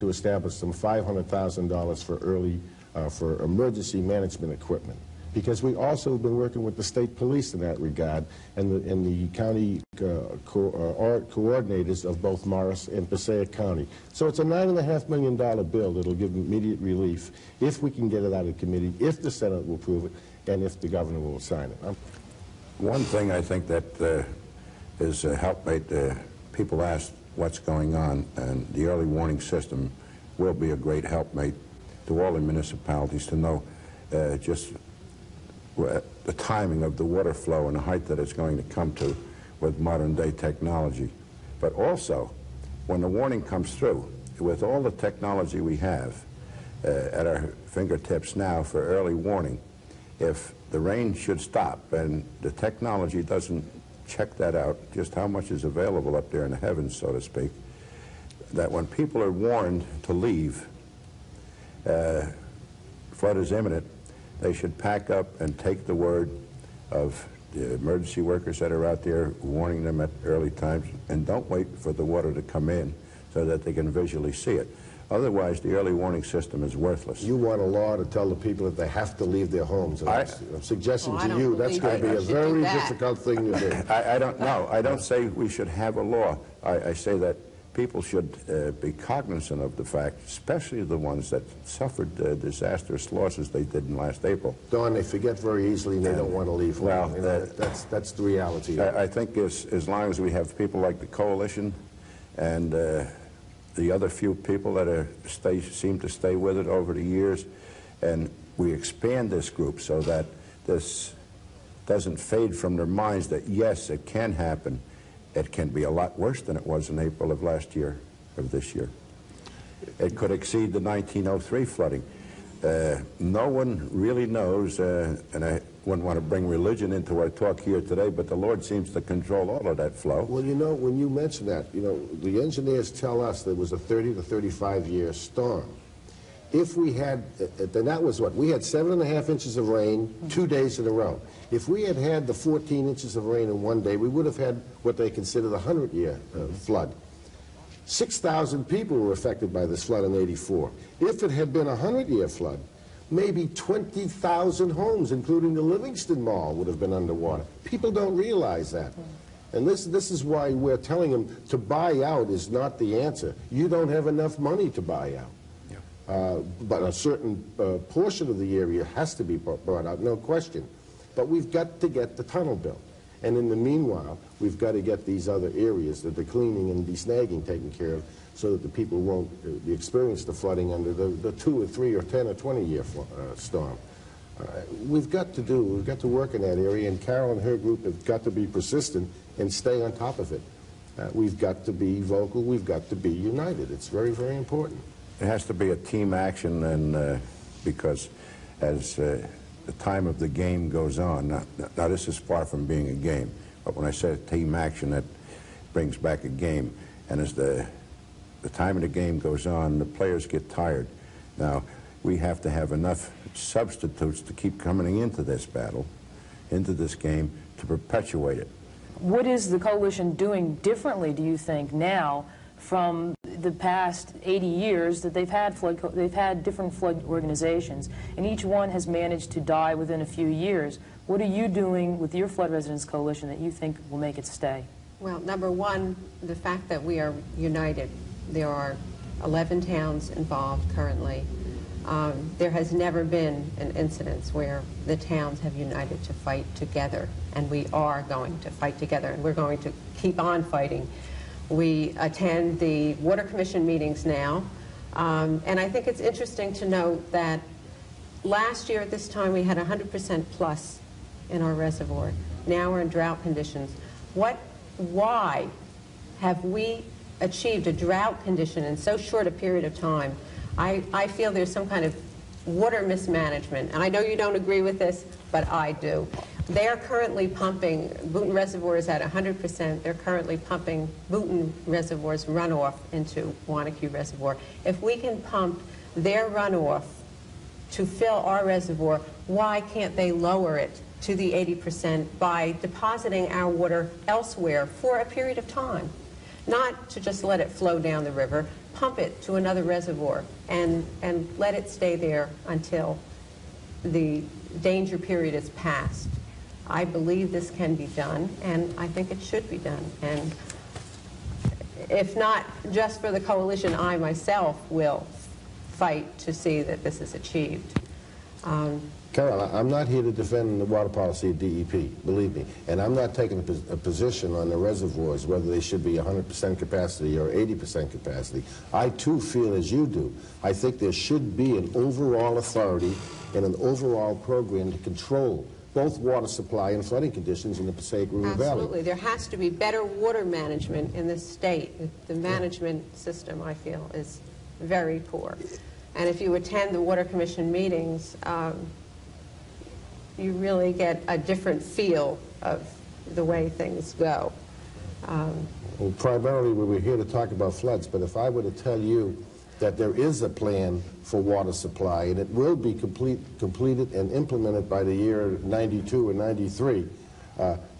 to establish some $500,000 for emergency management equipment, because we also have been working with the state police in that regard, and the county coordinators of both Morris and Passaic County. So it's a $9.5 million bill that'll give immediate relief if we can get it out of committee, if the Senate will approve it, and if the governor will sign it. One thing I think that is a helpmate. People ask what's going on, and the early warning system will be a great helpmate to all the municipalities to know just the timing of the water flow and the height that it's going to come to with modern day technology. But also, when the warning comes through, with all the technology we have at our fingertips now for early warning, if the rain should stop and the technology doesn't check that out, just how much is available up there in the heavens, so to speak, that when people are warned to leave, flood is imminent, they should pack up and take the word of the emergency workers that are out there warning them at early times, and don't wait for the water to come in so that they can visually see it. Otherwise, the early warning system is worthless. You want a law to tell the people that they have to leave their homes. I'm suggesting to you that's going to be a very difficult thing to do. I don't know. I don't say we should have a law. I say that people should be cognizant of the fact, especially the ones that suffered disastrous losses they did in last April. Don, they forget very easily and they don't want to leave home. Well, that's the reality. I think as long as we have people like the Coalition and the other few people that seem to stay with it over the years, and we expand this group so that this doesn't fade from their minds that, yes, it can happen. It can be a lot worse than it was in April of last year, of this year. It could exceed the 1903 flooding. No one really knows, and I wouldn't want to bring religion into our talk here today, but the Lord seems to control all of that flow. Well, you know, when you mention that, you know, the engineers tell us there was a 30 to 35-year storm. If we had, then that was what? We had 7.5 inches of rain 2 days in a row. If we had had the 14 inches of rain in one day, we would have had what they consider the 100-year flood. 6,000 people were affected by this flood in '84. If it had been a 100-year flood, maybe 20,000 homes, including the Livingston Mall, would have been underwater. People don't realize that. And this is why we're telling them to buy out is not the answer. You don't have enough money to buy out. But a certain portion of the area has to be brought out, no question. But we've got to get the tunnel built. And in the meanwhile, we've got to get these other areas, the decleaning and desnagging, taken care of so that the people won't experience the flooding under the 2 or 3 or 10 or 20-year storm. We've got to work in that area, and Carol and her group have got to be persistent and stay on top of it. We've got to be vocal, we've got to be united. It's very, very important. It has to be a team action, and because as the time of the game goes on, now this is far from being a game, but when I say team action, that brings back a game, and as the time of the game goes on, the players get tired. Now, we have to have enough substitutes to keep coming into this battle, into this game, to perpetuate it. What is the coalition doing differently, do you think, now from the past 80 years that they've had different flood organizations, and each one has managed to die within a few years? What are you doing with your Flood Residents Coalition that you think will make it stay? Well, number one, the fact that we are united. There are 11 towns involved currently. There has never been an incident where the towns have united to fight together, and we are going to fight together, and we're going to keep on fighting. We attend the Water Commission meetings now, and I think it's interesting to note that last year at this time we had 100% plus in our reservoir. Now we're in drought conditions. Why have we achieved a drought condition in so short a period of time? I feel there's some kind of water mismanagement, and I know you don't agree with this, but I do. They are currently pumping, Boonton Reservoir is at 100%, they're currently pumping Boonton Reservoir's runoff into Wanacue Reservoir. If we can pump their runoff to fill our reservoir, why can't they lower it to the 80% by depositing our water elsewhere for a period of time? not to just let it flow down the river, pump it to another reservoir and let it stay there until the danger period is passed. I believe this can be done, and I think it should be done. And if not just for the coalition, I myself will fight to see that this is achieved. Carol, I'm not here to defend the water policy of DEP, believe me, and I'm not taking a position on the reservoirs, whether they should be 100% capacity or 80% capacity. I too feel as you do. I think there should be an overall authority and an overall program to control both water supply and flooding conditions in the Passaic River Valley. Absolutely. There has to be better water management in this state. The management system, I feel, is very poor. And if you attend the Water Commission meetings, you really get a different feel of the way things go. Well, primarily we're here to talk about floods, but if I were to tell you that there is a plan for water supply and it will be completed and implemented by the year 92 or 93,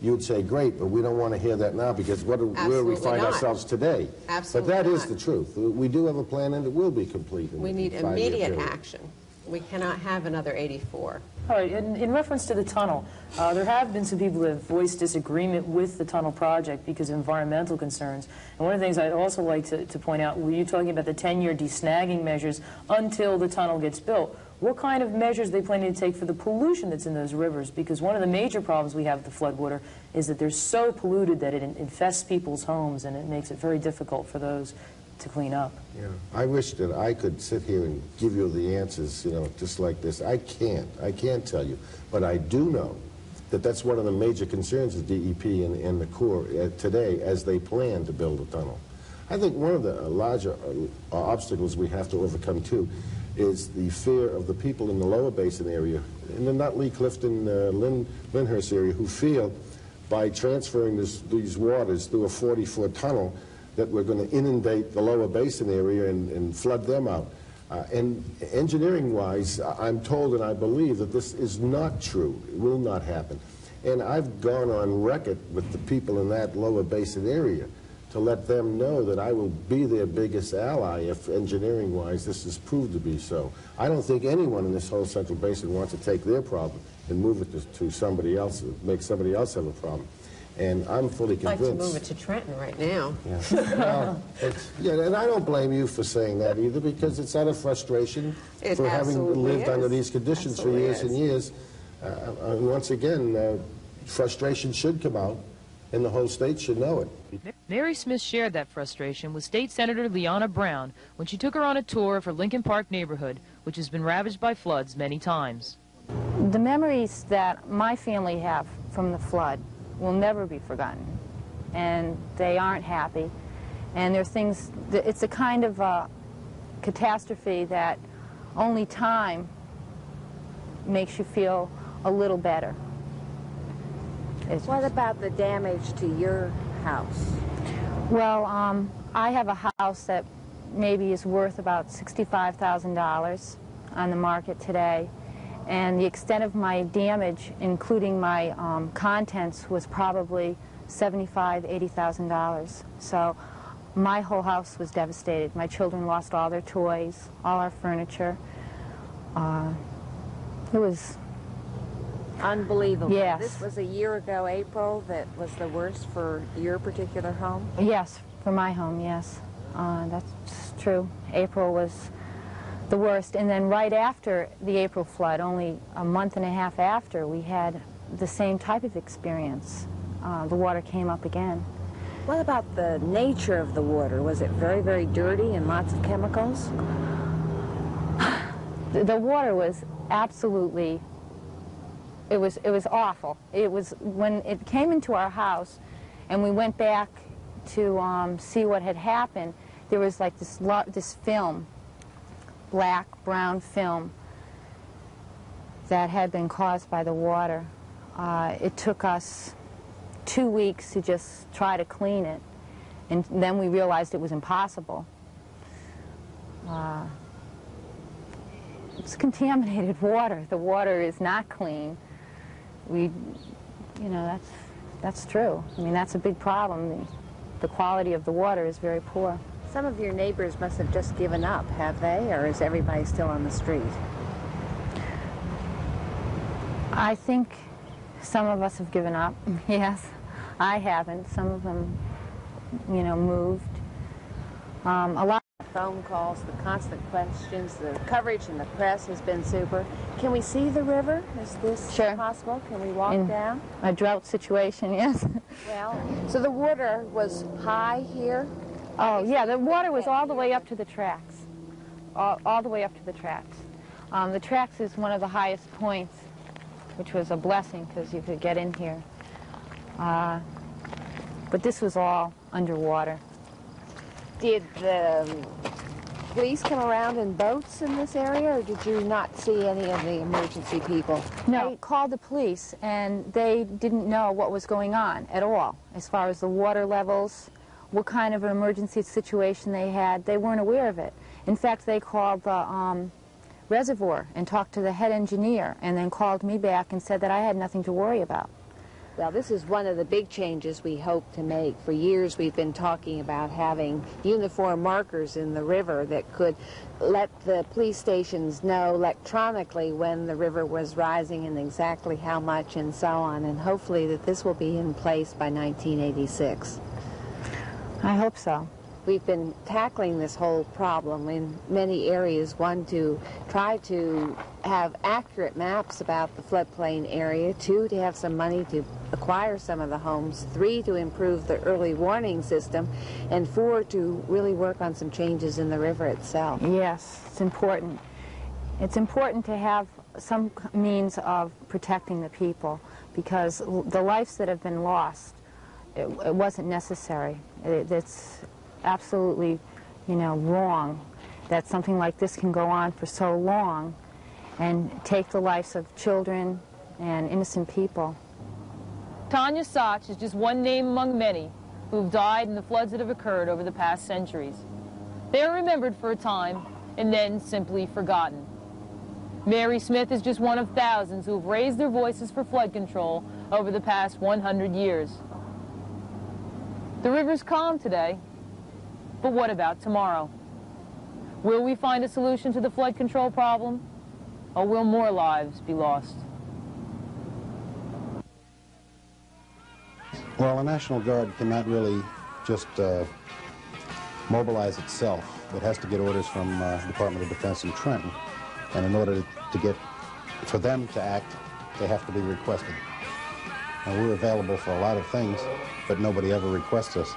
you would say, great, but we don't want to hear that now because where we find ourselves today. Absolutely But that is not. the truth. We do have a plan and it will be complete. We need immediate action. We cannot have another 84. All right, in reference to the tunnel, there have been some people that have voiced disagreement with the tunnel project because of environmental concerns. And one of the things I'd also like to point out, were you talking about the 10-year desnagging measures until the tunnel gets built? What kind of measures are they planning to take for the pollution that's in those rivers? Because one of the major problems we have with the floodwater is that they're so polluted that it infests people's homes and it makes it very difficult for those to clean up. Yeah, I wish that I could sit here and give you the answers, you know, just like this. I can't tell you, but I do know that that's one of the major concerns of DEP and the Corps today as they plan to build a tunnel. I think one of the larger obstacles we have to overcome too is the fear of the people in the lower basin area, in the Nutley, Clifton, Lyndhurst area, who feel by transferring these waters through a 40-foot tunnel that we're going to inundate the lower basin area and flood them out. And engineering-wise, I'm told and I believe that this is not true. It will not happen. And I've gone on record with the people in that lower basin area to let them know that I will be their biggest ally if engineering-wise this is proved to be so. I don't think anyone in this whole central basin wants to take their problem and move it to somebody else, make somebody else have a problem. And I'm fully convinced. I'd like to move it to Trenton right now. Yeah. Well, yeah, and I don't blame you for saying that either, because it's out of frustration for having lived under these conditions for years and years. And once again, frustration should come out, and the whole state should know it. Mary Smith shared that frustration with State Senator Leanna Brown when she took her on a tour of her Lincoln Park neighborhood, which has been ravaged by floods many times. The memories that my family have from the flood will never be forgotten, and they aren't happy. And there's things, it's a kind of catastrophe that only time makes you feel a little better. What about the damage to your house? Well, I have a house that maybe is worth about $65,000 on the market today. And the extent of my damage, including my contents, was probably $75,000, $80,000. So my whole house was devastated. My children lost all their toys, all our furniture. It was unbelievable. Yes. This was a year ago, April, that was the worst for your particular home? Yes, for my home, yes. That's true. April was the worst. And then right after the April flood, only a month and a half after, we had the same type of experience. The water came up again. What about the nature of the water? Was it very, very dirty and lots of chemicals? The water was absolutely, it was awful. It was, when it came into our house and we went back to see what had happened, there was like this film, black, brown film that had been caused by the water. It took us 2 weeks to just try to clean it, and then we realized it was impossible. It's contaminated water. The water is not clean. You know, that's true. I mean, that's a big problem. the quality of the water is very poor. Some of your neighbors must have just given up, have they? Or is everybody still on the street? I think some of us have given up, yes. I haven't. Some of them, you know, moved. A lot of phone calls, the constant questions, the coverage in the press has been super. Can we see the river? Is this possible? Can we walk down? A drought situation, yes. Well, so the water was high here? Oh, yeah, the water was all the way up to the tracks. All the way up to the tracks. The tracks is one of the highest points, which was a blessing because you could get in here. But this was all underwater. Did the police come around in boats in this area, or did you not see any of the emergency people? No, I called the police, and they didn't know what was going on at all, as far as the water levels, what kind of emergency situation they had. They weren't aware of it. In fact, they called the reservoir and talked to the head engineer, and then called me back and said that I had nothing to worry about. Well, this is one of the big changes we hope to make. For years we've been talking about having uniform markers in the river that could let the police stations know electronically when the river was rising and exactly how much and so on, and hopefully that this will be in place by 1986. I hope so. We've been tackling this whole problem in many areas. One, to try to have accurate maps about the floodplain area. Two, to have some money to acquire some of the homes. Three, to improve the early warning system. And four, to really work on some changes in the river itself. Yes, it's important. It's important to have some means of protecting the people, because the lives that have been lost, it wasn't necessary. It's absolutely, you know, wrong that something like this can go on for so long and take the lives of children and innocent people. Tanya Soch is just one name among many who've died in the floods that have occurred over the past centuries. They are remembered for a time and then simply forgotten. Mary Smith is just one of thousands who have raised their voices for flood control over the past 100 years. The river's calm today, but what about tomorrow? Will we find a solution to the flood control problem, or will more lives be lost? Well, the National Guard cannot really just mobilize itself. It has to get orders from the Department of Defense in Trenton, and in order to get, for them to act, they have to be requested. And we're available for a lot of things, but nobody ever requests us.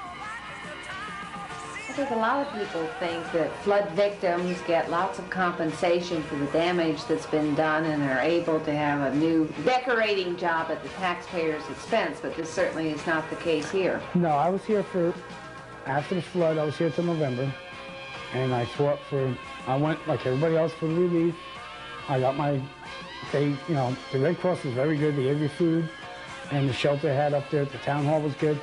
I think a lot of people think that flood victims get lots of compensation for the damage that's been done and are able to have a new decorating job at the taxpayer's expense, but this certainly is not the case here. No, I was here after the flood, I was here till November, and I fought I went like everybody else for relief. I got the Red Cross was very good, they gave you food, and the shelter I had up there at the town hall was good.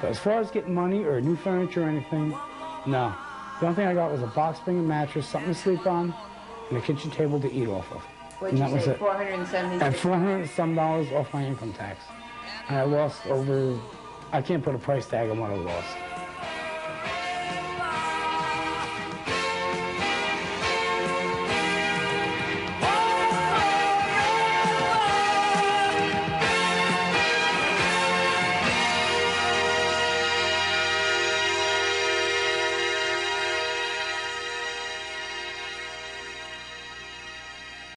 But as far as getting money or new furniture or anything, no. The only thing I got was a box spring and mattress, something to sleep on, and a kitchen table to eat off of. What'd you say, $476? And $400 and some off my income tax. And I lost I can't put a price tag on what I lost.